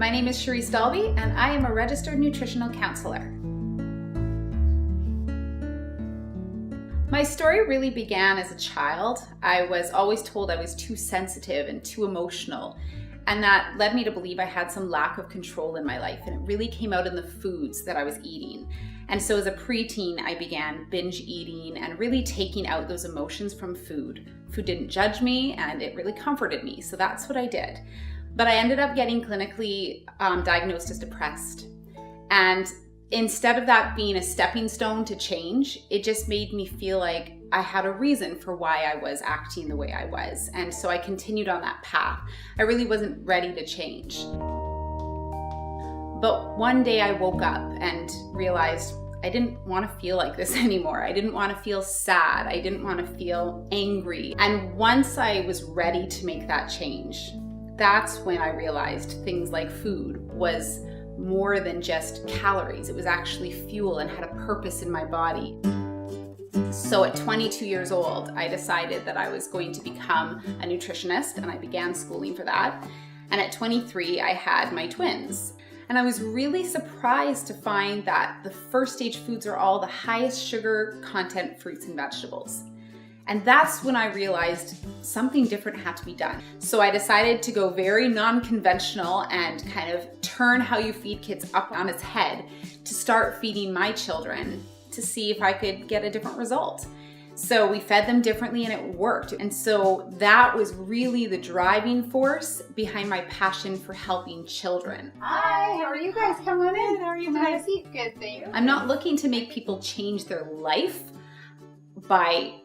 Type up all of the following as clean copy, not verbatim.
My name is Sharisse Dalby, and I am a registered nutritional counselor. My story really began as a child. I was always told I was too sensitive and too emotional, and that led me to believe I had some lack of control in my life, and it really came out in the foods that I was eating. And so as a preteen, I began binge eating and really taking out those emotions from food. Food didn't judge me, and it really comforted me, so that's what I did. But I ended up getting clinically diagnosed as depressed. And instead of that being a stepping stone to change, it just made me feel like I had a reason for why I was acting the way I was. And so I continued on that path. I really wasn't ready to change. But one day I woke up and realized I didn't want to feel like this anymore. I didn't want to feel sad. I didn't want to feel angry. And once I was ready to make that change, that's when I realized things like food was more than just calories. It was actually fuel and had a purpose in my body. So at 22 years old, I decided that I was going to become a nutritionist, and I began schooling for that. And at 23, I had my twins. And I was really surprised to find that the first stage foods are all the highest sugar content fruits and vegetables. And that's when I realized something different had to be done. So I decided to go very non-conventional and kind of turn how you feed kids up on its head to start feeding my children to see if I could get a different result. So we fed them differently and it worked. And so that was really the driving force behind my passion for helping children. Hi, how are you guys? Come on in. How are you guys? Good, thank you. I'm not looking to make people change their life by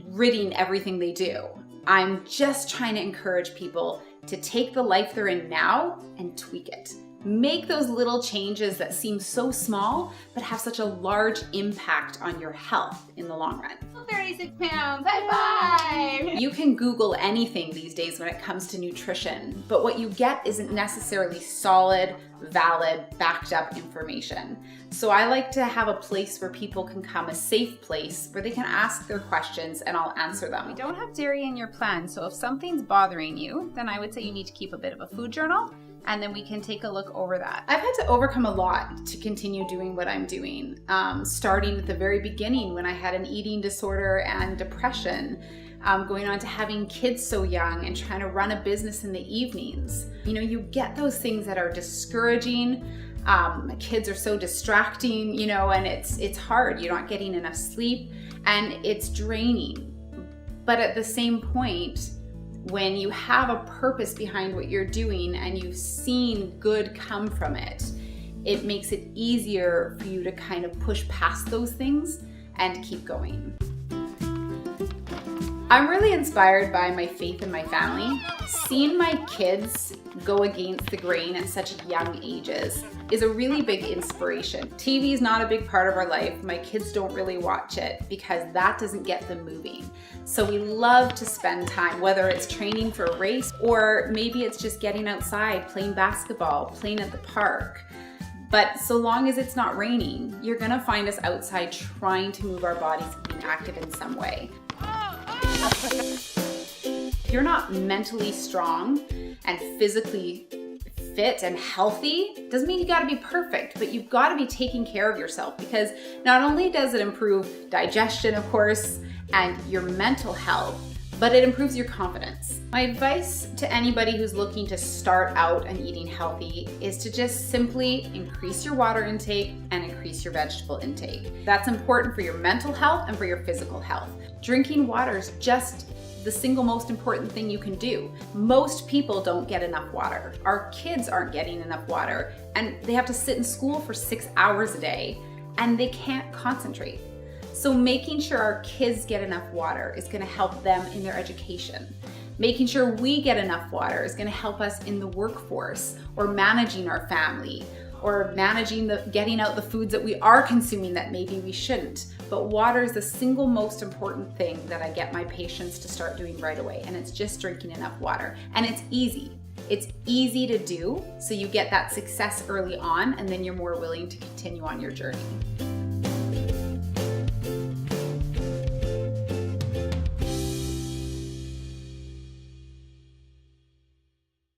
ridding everything they do. I'm just trying to encourage people to take the life they're in now and tweak it. Make those little changes that seem so small, but have such a large impact on your health in the long run. 36 pounds, high five! You can Google anything these days when it comes to nutrition, but what you get isn't necessarily solid, valid, backed up information. So I like to have a place where people can come, a safe place where they can ask their questions and I'll answer them. You don't have dairy in your plan, so if something's bothering you, then I would say you need to keep a bit of a food journal, and then we can take a look over that. I've had to overcome a lot to continue doing what I'm doing, starting at the very beginning when I had an eating disorder and depression, going on to having kids so young and trying to run a business in the evenings. You know, you get those things that are discouraging. Kids are so distracting, you know, and it's hard. You're not getting enough sleep and it's draining. But at the same point, when you have a purpose behind what you're doing and you've seen good come from it, it makes it easier for you to kind of push past those things and keep going. I'm really inspired by my faith in my family. Seeing my kids go against the grain at such young ages is a really big inspiration. TV is not a big part of our life. My kids don't really watch it because that doesn't get them moving. So we love to spend time, whether it's training for a race or maybe it's just getting outside, playing basketball, playing at the park. But so long as it's not raining, you're gonna find us outside trying to move our bodies and being active in some way. If you're not mentally strong and physically fit and healthy, doesn't mean you gotta be perfect, but you've gotta be taking care of yourself, because not only does it improve digestion, of course, and your mental health, but it improves your confidence. My advice to anybody who's looking to start out and eating healthy is to just simply increase your water intake and increase your vegetable intake. That's important for your mental health and for your physical health. Drinking water is just the single most important thing you can do. Most people don't get enough water. Our kids aren't getting enough water, and they have to sit in school for 6 hours a day and they can't concentrate. So making sure our kids get enough water is gonna help them in their education. Making sure we get enough water is gonna help us in the workforce or managing our family or managing getting out the foods that we are consuming that maybe we shouldn't. But water is the single most important thing that I get my patients to start doing right away, and it's just drinking enough water. And it's easy. It's easy to do, so you get that success early on, and then you're more willing to continue on your journey.